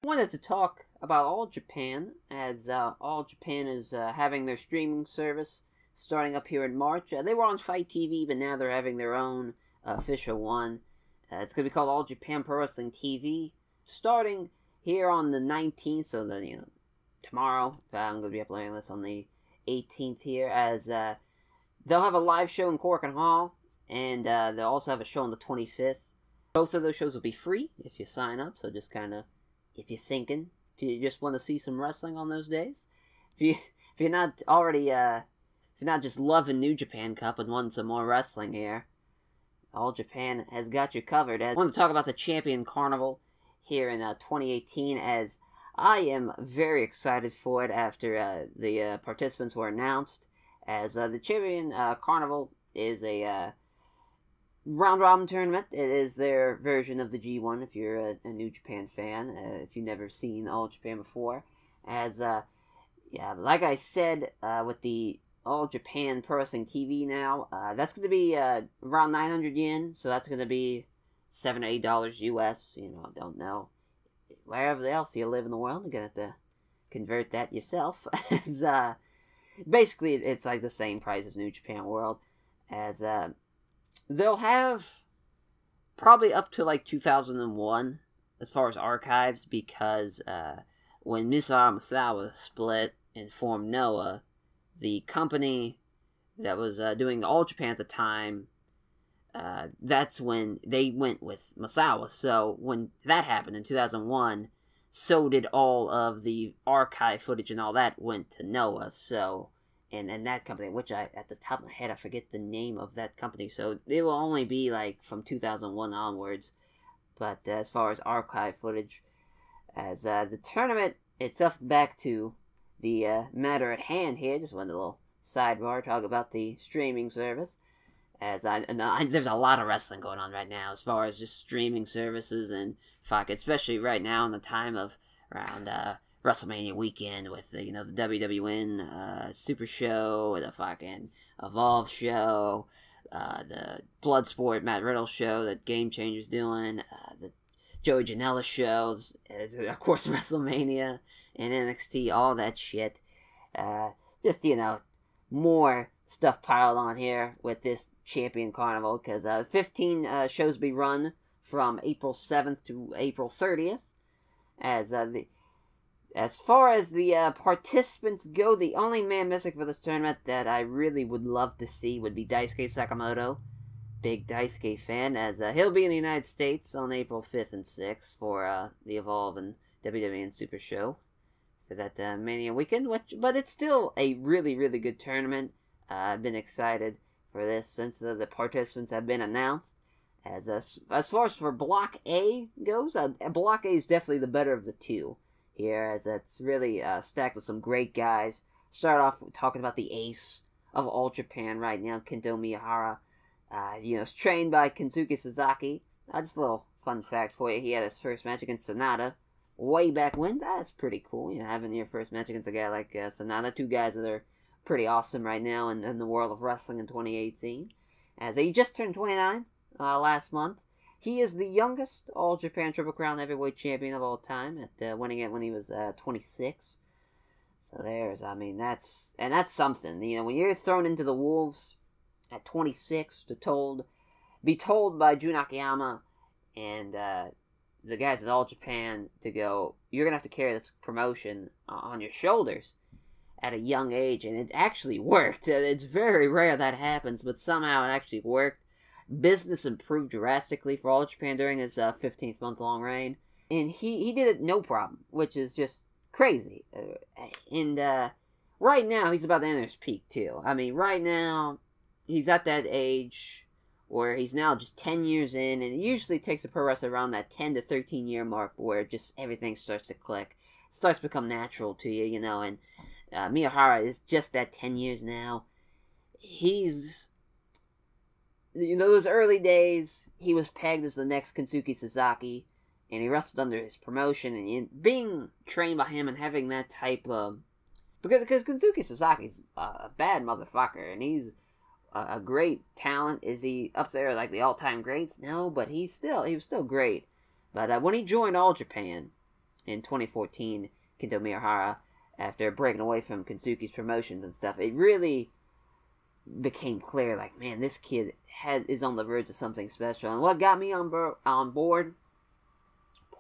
Wanted to talk about All Japan, as All Japan is having their streaming service starting up here in March. They were on Fight TV, but now they're having their own official one. It's going to be called All Japan Pro Wrestling TV, starting here on the 19th, so then, tomorrow. I'm going to be uploading this on the 18th here, as they'll have a live show in Corkin Hall, and they'll also have a show on the 25th. Both of those shows will be free if you sign up, so just kind of, if you're thinking, if you just want to see some wrestling on those days, if you're not already, if you're not just loving New Japan Cup and wanting some more wrestling here, All Japan has got you covered. I want to talk about the Champion Carnival here in 2018, as I am very excited for it after the participants were announced, as the Champion Carnival is a Round Robin tournament. It is their version of the G1 if you're a New Japan fan, if you've never seen All Japan before. As, yeah, like I said, with the All Japan Pro Wrestling TV now, that's going to be around 900 yen, so that's going to be $7 to $8 US. I don't know. Wherever else you live in the world, you're going to have to convert that yourself. As, basically, it's like the same price as New Japan World, as they'll have probably up to like 2001 as far as archives, because when Misawa Misawa split and formed Noah, the company that was doing All Japan at the time, that's when they went with Misawa. So when that happened in 2001, so did all of the archive footage and all that went to Noah. So, and that company, which at the top of my head, I forget the name of that company, so it will only be like from 2001 onwards. But as far as archive footage, as the tournament itself, back to the matter at hand here, just one little sidebar, talk about the streaming service. As there's a lot of wrestling going on right now as far as just streaming services, and fuck, especially right now in the time of around WrestleMania weekend with the WWN Super Show, the fucking Evolve show, the Bloodsport Matt Riddle show that Game Changer's doing, the Joey Janela shows, of course WrestleMania and NXT, all that shit. Just more stuff piled on here with this Champion Carnival, because 15 shows will be run from April 7th to April 30th. As far as the participants go, the only man missing for this tournament that I really would love to see would be Daisuke Sakamoto. Big Daisuke fan, as he'll be in the United States on April 5th and 6th for the Evolve and WWN Super Show for that Mania weekend. But it's still a really, really good tournament. I've been excited for this since the participants have been announced. As far as for Block A goes, Block A is definitely the better of the two here, as it's really stacked with some great guys. Start off talking about the ace of All Japan right now, Kendo Miyahara. Is trained by Kensuke Sasaki. Just a little fun fact for you. He had his first match against Sonata way back when. That's pretty cool, having your first match against a guy like Sonata. Two guys that are pretty awesome right now in the world of wrestling in 2018. As he just turned 29 last month. He is the youngest All Japan Triple Crown Heavyweight Champion of all time, at winning it when he was 26. So that's something. When you're thrown into the wolves at 26 be told by Jun Akiyama and the guys at All Japan to go, you're gonna have to carry this promotion on your shoulders at a young age, and it actually worked. It's very rare that happens, but somehow it actually worked. Business improved drastically for All Japan during his 15th month-long reign, and he did it no problem, which is just crazy. Right now, he's about to enter his peak, too. Right now, he's at that age where he's now just 10 years in, and it usually takes a pro wrestler around that 10 to 13 year mark where just everything starts to click. It starts to become natural to you, and Miyahara is just at 10 years now. He's, those early days, he was pegged as the next Kensuke Sasaki, and he wrestled under his promotion, and being trained by him and having that type of, because Kensuke Sasaki's a bad motherfucker, and he's a great talent. Is he up there like the all-time greats? No, but he was still great. But when he joined All Japan, in 2014, Kendo Miyahara, after breaking away from Kensuke's promotions and stuff, it really became clear, like, man, this kid is on the verge of something special. And what got me on board,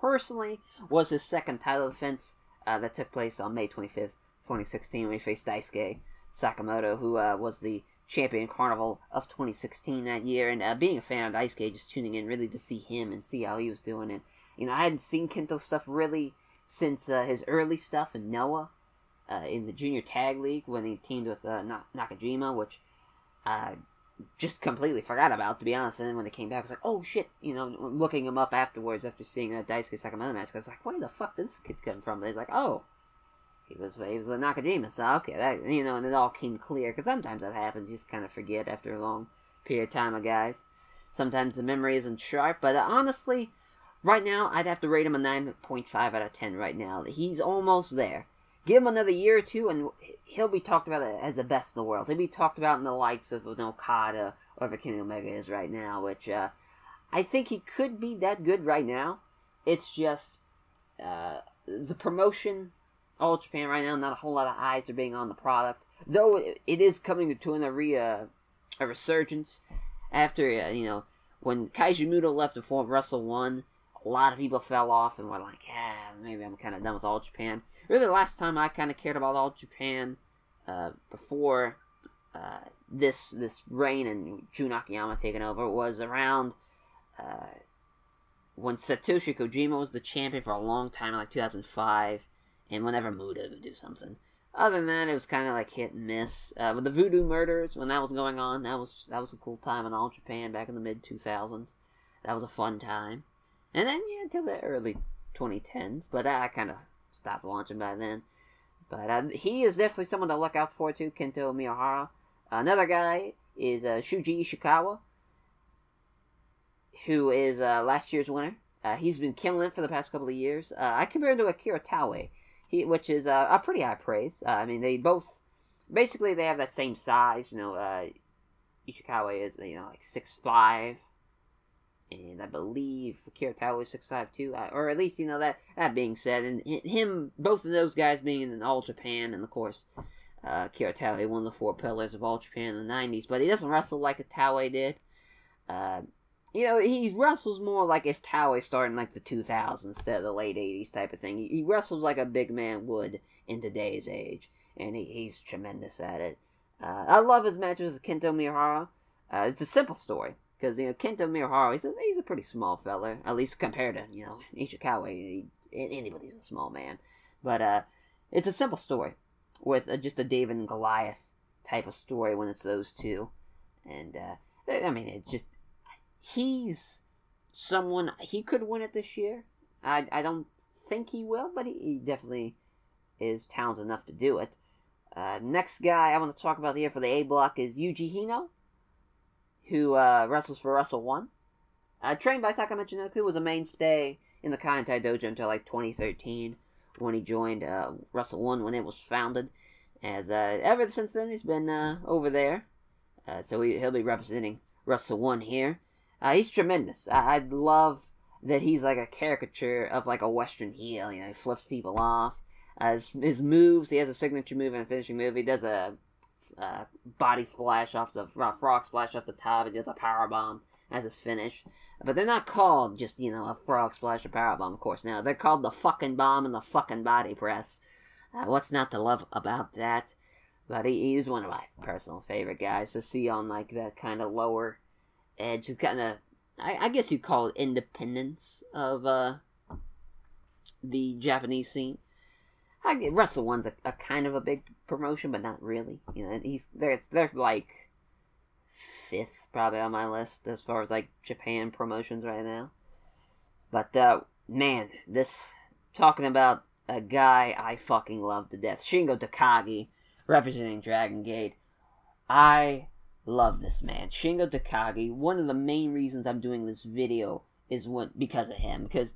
personally, was his second title defense that took place on May 25th, 2016, when he faced Daisuke Sakamoto, who was the Champion Carnival of 2016 that year. And being a fan of Daisuke, just tuning in really to see him and see how he was doing. And, you know, I hadn't seen Kento stuff really since his early stuff in Noah, in the Junior Tag League, when he teamed with Nakajima, which I just completely forgot about, to be honest. And then when it came back, I was like, oh shit, you know, looking him up afterwards after seeing that Daisuke Sakamoto match, I was like, where the fuck did this kid come from? And he's like, oh, he was with Nakajima, so okay, that, you know, and it all came clear, because sometimes that happens, you just kind of forget after a long period of time of guys. Sometimes the memory isn't sharp, but honestly, right now, I'd have to rate him a 9.5 out of 10 right now. He's almost there. Give him another year or two, and he'll be talked about as the best in the world. He'll be talked about in the likes of an Okada or the Kenny Omega is right now, which I think he could be that good right now. It's just the promotion, All Japan right now, not a whole lot of eyes are being on the product. Though it is coming to a resurgence after, you know, when Kaiji Muto left to form Wrestle 1, a lot of people fell off and were like, maybe I'm kind of done with All Japan. Really, the last time I kind of cared about All Japan before this reign and Jun Akiyama taking over was around when Satoshi Kojima was the champion for a long time, like 2005, and whenever Muda would do something. Other than that, it was kind of like hit and miss. With the Voodoo Murders, when that was going on, that was a cool time in All Japan back in the mid-2000s. That was a fun time. And then, yeah, until the early 2010s, but I kind of stopped watching by then. But he is definitely someone to look out for, too, Kento Miyahara. Another guy is Shuji Ishikawa, who is last year's winner. He's been killing it for the past couple of years. I compare him to Akira Taue, which is a pretty high praise. I mean, they both, basically, they have that same size. You know, Ishikawa is, you know, like 6'5", and I believe Akira Taue is 6'5" too, or at least, you know, that being said, and both of those guys being in All Japan, and of course, Akira Taue, one of the four pillars of All Japan in the 90s, but he doesn't wrestle like a Taue did. You know, he wrestles more like if Taue started in like the 2000s instead of the late 80s type of thing. He wrestles like a big man would in today's age, and he's tremendous at it. I love his matches with Kento Miyahara. It's a simple story. Because, you know, Kento Miyahara, he's a pretty small fella, at least compared to, you know, Ishikawa. Anybody's a small man. But it's a simple story with just a David and Goliath type of story when it's those two. And, I mean, it's just, he's someone, he could win it this year. I don't think he will, but he definitely is talented enough to do it. Next guy I want to talk about here for the A block is Yuji Hino, who wrestles for Wrestle 1. Trained by Taka Michinoku, was a mainstay in the Kaientai Dojo until like 2013, when he joined Wrestle 1 when it was founded. As ever since then, he's been over there. So he'll be representing Wrestle 1 here. He's tremendous. I love that he's like a caricature of like a Western heel. You know, he flips people off. His moves, he has a signature move and a finishing move. He does a body splash off the frog splash off the top. He does a power bomb as his finish, but they're not called just, you know, a frog splash or power bomb. Of course, now they're called the fucking bomb and the fucking body press. What's not to love about that? But he's one of my personal favorite guys to see on like that kind of lower edge, kind of, I guess you'd call it independence of the Japanese scene. Wrestle 1's a kind of a big promotion, but not really. You know, they're like 5th probably on my list as far as like Japan promotions right now. But man, talking about a guy I fucking love to death, Shingo Takagi, representing Dragon Gate. I love this man, Shingo Takagi. One of the main reasons I'm doing this video is because of him. Because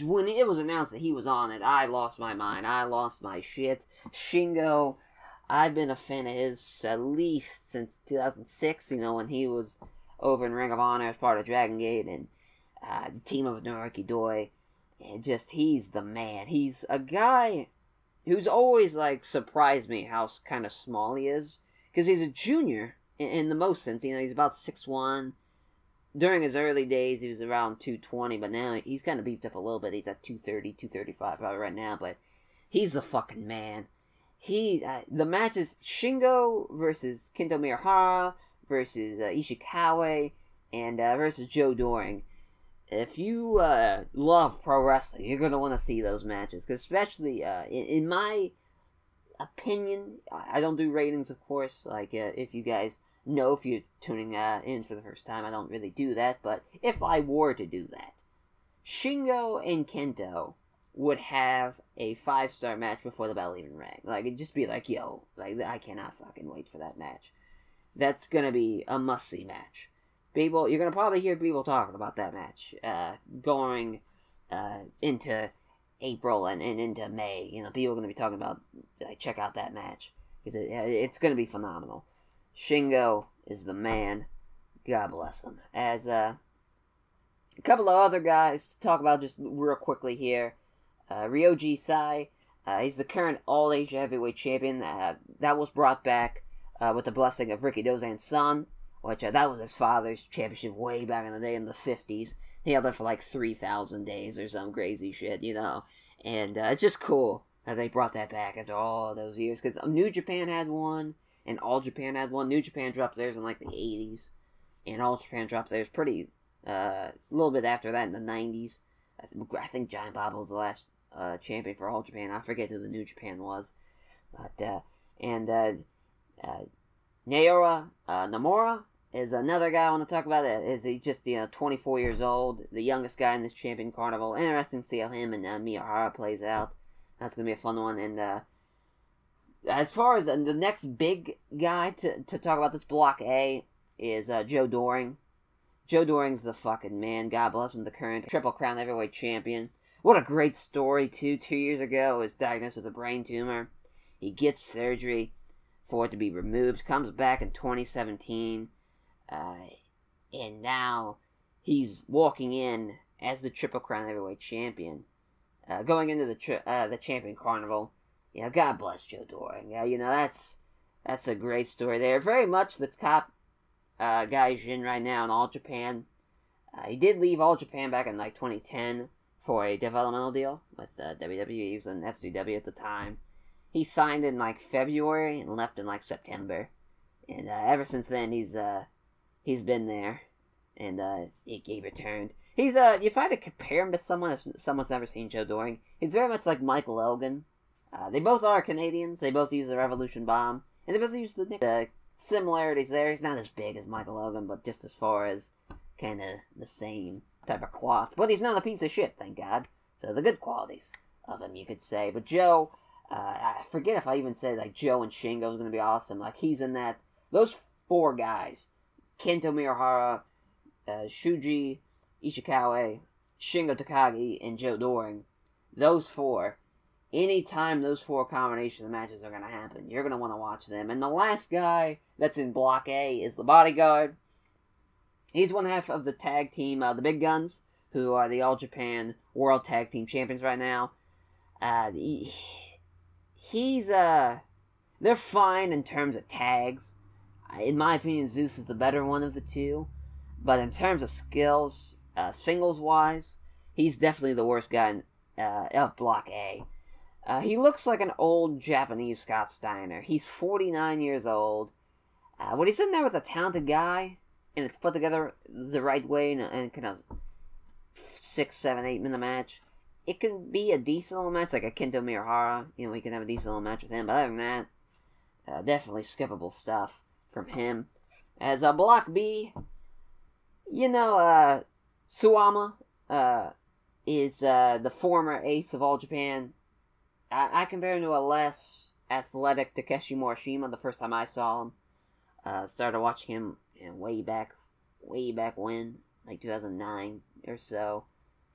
when it was announced that he was on it, I lost my mind. I lost my shit. Shingo, I've been a fan of his at least since 2006, you know, when he was over in Ring of Honor as part of Dragon Gate and team of Naruki Doi. And just, he's the man. He's a guy who's always, like, surprised me how kind of small he is. Because he's a junior, in the most sense. You know, he's about 6'1". During his early days, he was around 220, but now he's kind of beefed up a little bit. He's at 230, 235 right now, but he's the fucking man. The match is Shingo versus Kendo Miyahara versus Ishikawa and versus Joe Doering. If you love pro wrestling, you're going to want to see those matches. Because especially, in my opinion, I don't do ratings, of course. Like, if you guys know, if you're tuning in for the first time, I don't really do that. But if I were to do that, Shingo and Kento would have a 5-star match before the bell even rang. Like, it'd just be like, yo, like, I cannot fucking wait for that match. That's going to be a must-see match. People, you're going to probably hear people talking about that match going into April and into May. You know, people are going to be talking about, like, check out that match. Because it's going to be phenomenal. Shingo is the man. God bless him. As a couple of other guys to talk about just real quickly here. Ryoji Sai, he's the current All-Asia Heavyweight Champion. That was brought back with the blessing of Ricky Dozan's son. Which, that was his father's championship way back in the day in the 50s. He held it for like 3,000 days or some crazy shit, you know. And it's just cool that they brought that back after all those years. Because New Japan had one, and All Japan had one. New Japan dropped theirs in like the 80s. And All Japan dropped theirs pretty, a little bit after that in the 90s. I think Giant Baba was the last champion for All Japan. I forget who the New Japan was. But, Naora Nomura is another guy I want to talk about. Is he just 24 years old, the youngest guy in this Champion Carnival. Interesting to see how him and Miyahara plays out. That's gonna be a fun one. And as far as the next big guy to talk about this block A is Joe Doering. Joe Doering's the fucking man. God bless him, the current Triple Crown Heavyweight Champion. What a great story too. 2 years ago, he was diagnosed with a brain tumor. He gets surgery for it to be removed, comes back in 2017, and now he's walking in as the Triple Crown Heavyweight Champion, going into the Champion Carnival. Yeah, God bless Joe Doering. Yeah, you know, that's a great story there. Very much the top guy he's in right now in All Japan. He did leave All Japan back in like 2010 for a developmental deal with WWE. He was in FCW at the time. He signed in like February and left in like September, and ever since then he's been there, and he returned. He's if I had to compare him to someone, if someone's never seen Joe Doering, he's very much like Mike Logan. They both are Canadians. They both use the Revolution Bomb, and they both use the similarities there. He's not as big as Michael Logan, but just as far as kind of the same type of cloth. But he's not a piece of shit, thank God. So the good qualities of him, you could say. But Joe. I forget if I even said, like, Joe and Shingo is going to be awesome. Like, he's in that. Those 4 guys, Kento Miyahara, Shuji Ishikawa, Shingo Takagi, and Joe Doering, those 4, anytime those 4 combination of matches are going to happen, you're going to want to watch them. And the last guy that's in Block A is the Bodyguard. He's one half of the tag team, the Big Guns, who are the All Japan World Tag Team Champions right now. They're fine in terms of tags. In my opinion, Zeus is the better one of the two. But in terms of skills, singles-wise, he's definitely the worst guy of Block A. He looks like an old Japanese Scott Steiner. He's 49 years old. When he's in there with a talented guy, and it's put together the right way, and kind of 6, 7, 8 minute match, it can be a decent little match, like a Kento Miyahara. You know, we can have a decent little match with him. But other than that, definitely skippable stuff from him. As Block B, you know, Suwama is the former ace of All Japan. I compare him to a less athletic Takeshi Morishima the first time I saw him. Started watching him way back when, like 2009 or so.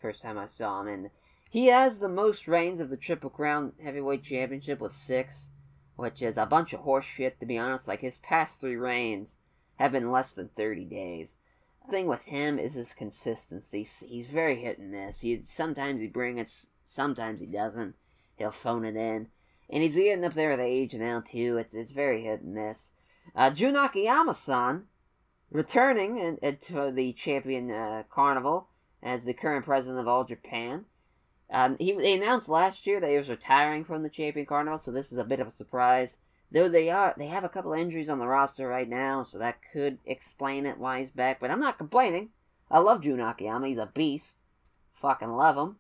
First time I saw him, and he has the most reigns of the Triple Crown Heavyweight Championship with 6, which is a bunch of horse shit, to be honest. Like, his past 3 reigns have been less than 30 days. The thing with him is his consistency. He's very hit and miss. Sometimes he brings it, sometimes he doesn't. He'll phone it in. And he's getting up there with age now, too. It's very hit and miss. Jun Akiyama-san, returning to the Champion Carnival as the current president of All Japan. They announced last year that he was retiring from the Champion Carnival, so this is a bit of a surprise. Though they have a couple of injuries on the roster right now, so that could explain it why he's back. But I'm not complaining. I love Jun Akiyama. He's a beast. Fucking love him.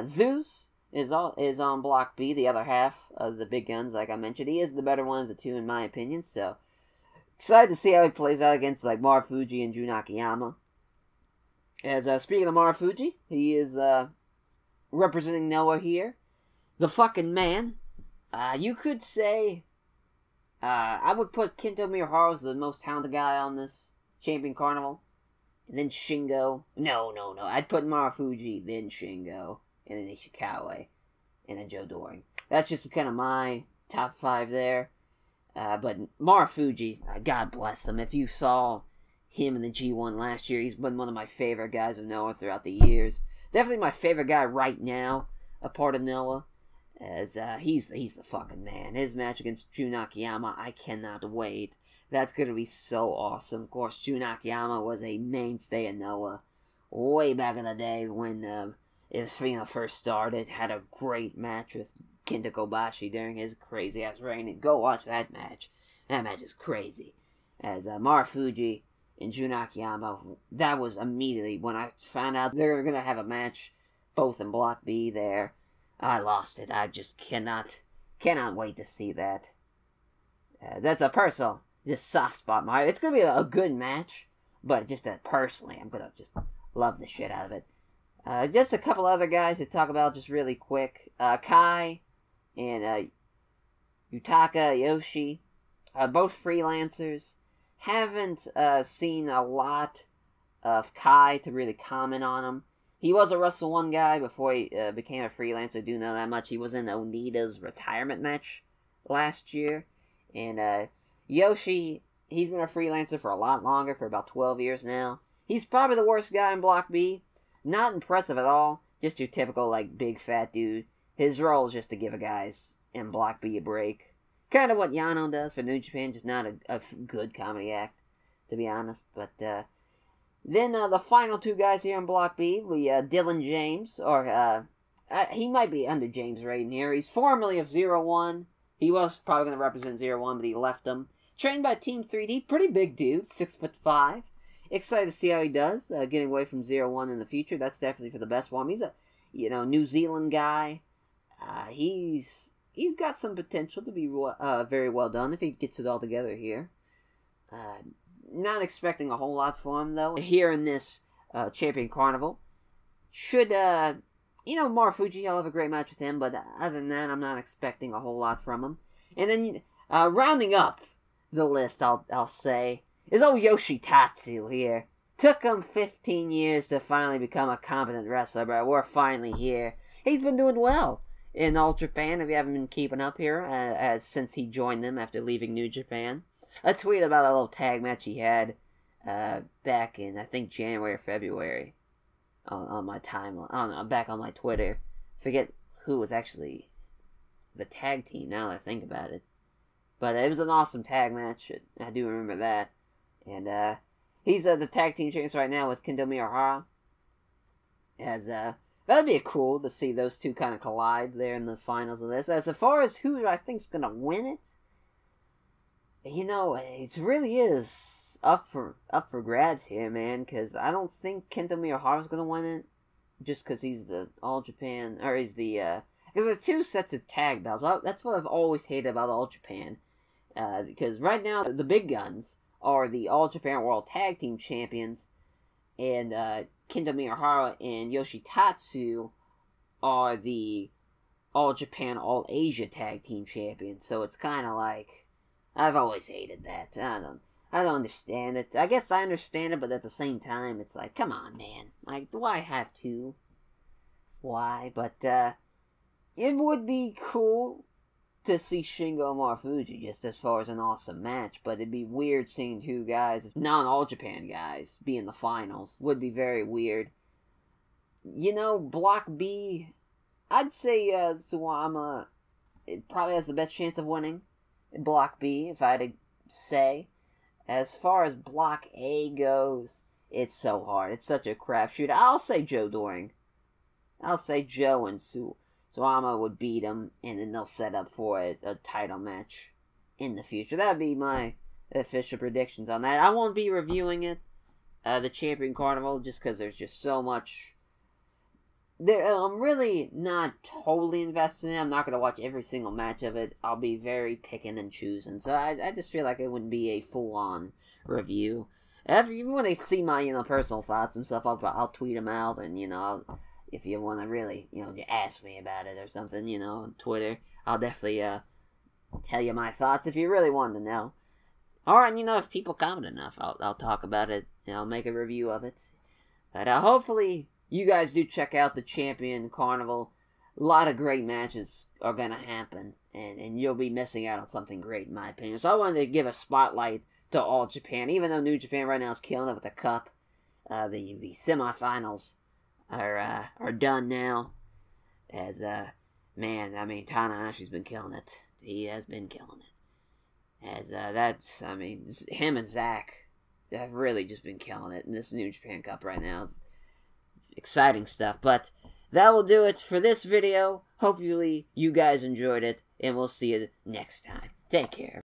Zeus is on Block B, the other half of the big guns, like I mentioned. He is the better one of the two, in my opinion. So excited to see how he plays out against like Marufuji and Jun Akiyama. Speaking of Marufuji, he is representing Noah here. The fucking man. You could say I would put Kendo Miyahara as the most talented guy on this Champion Carnival. And then Shingo. No. I'd put Marufuji, then Shingo, and then Ishikawa, and then Joe Doering. That's just kind of my top 5 there. But Marufuji, God bless him. If you saw him in the G1 last year, he's been one of my favorite guys of Noah throughout the years. Definitely my favorite guy right now, a part of Noah. As he's the fucking man. His match against Jun Akiyama, I cannot wait. That's going to be so awesome. Of course, Jun Akiyama was a mainstay in Noah way back in the day when it was first started. Had a great match with Kenta Kobashi during his crazy-ass reign. And go watch that match. That match is crazy. As Marufuji and Jun Akiyama, that was immediately when I found out they were going to have a match, both in Block B there. I lost it. I just cannot wait to see that. That's a personal, just soft spot in my heart. It's going to be a good match, but just personally, I'm going to just love the shit out of it. Just a couple other guys to talk about just really quick. Kai and Yutaka Yoshi, both freelancers. Haven't seen a lot of Kai to really comment on him. He was a Wrestle 1 guy before he became a freelancer. I do know that much. He was in Onita's retirement match last year. And Yoshi, he's been a freelancer for a lot longer, for about 12 years now. He's probably the worst guy in Block B. Not impressive at all. Just your typical, like, big fat dude. His role is just to give guys in Block B a break. Kind of what Yano does for New Japan, just not a good comedy act, to be honest. But, then the final 2 guys here in Block B, Dylan James, or he might be under James rating here. He's formerly of 0-1. He was probably going to represent 0-1, but he left them. Trained by Team 3D, pretty big dude, 6'5". Excited to see how he does, getting away from 0-1 in the future. That's definitely for the best for him. He's a New Zealand guy. He's got some potential to be very well done if he gets it all together here. Not expecting a whole lot for him, though. Here in this Champion Carnival. Should, Marufuji, I'll have a great match with him, but other than that, I'm not expecting a whole lot from him. And then, rounding up the list, I'll say, is old Yoshi Tatsu here. Took him 15 years to finally become a competent wrestler, but we're finally here. He's been doing well in All Japan, if you haven't been keeping up here, since he joined them after leaving New Japan. A tweet about a little tag match he had back in, I think, January or February on my timeline, back on my Twitter. Forget who was actually the tag team now that I think about it. But it was an awesome tag match. I do remember that. And he's the tag team champions right now with Kendo Miyahara. That'd be cool to see those two kind of collide there in the finals of this. As far as who I think is going to win it, it really is up for grabs here, man, because I don't think Kento Miyahara's going to win it, just because he's the All Japan, or he's the, because there's 2 sets of tag belts. That's what I've always hated about All Japan, because right now, the big guns are the All Japan World Tag Team Champions, and Kento Miyahara and Yoshi Tatsu are the All Japan All Asia Tag Team Champions, so it's kind of like, I've always hated that. I don't understand it. I guess I understand it, but at the same time, it's like, come on, man. Like, do I have to? Why? But, it would be cool to see Shingo Marufuji just as far as an awesome match, but it'd be weird seeing two guys, non-All Japan guys, be in the finals. Would be very weird. You know, Block B, I'd say Suwama, it probably has the best chance of winning Block B, if I had to say. As far as Block A goes, it's so hard. It's such a crapshoot. I'll say Joe Doering. I'll say Joe and Suwama would beat him, and then they'll set up for a title match in the future. That would be my official predictions on that. I won't be reviewing it, the Champion Carnival, just because there's just so much. I'm really not totally invested in it. I'm not going to watch every single match of it. I'll be very picking and choosing. So I just feel like it wouldn't be a full-on review. Even when they see my, personal thoughts and stuff, I'll tweet them out. And, if you want to really, ask me about it or something, on Twitter, I'll definitely tell you my thoughts if you really want to know. Or, if people comment enough, I'll talk about it. I'll make a review of it. But hopefully you guys do check out the Champion Carnival. A lot of great matches are going to happen, and you'll be missing out on something great, in my opinion. So I wanted to give a spotlight to All Japan, even though New Japan right now is killing it with the cup. The semifinals are done now. As, Tanahashi's been killing it. He has been killing it. As, him and Zack have really just been killing it in this New Japan Cup right now. Exciting stuff, but that will do it for this video. Hopefully you guys enjoyed it, and we'll see you next time. Take care.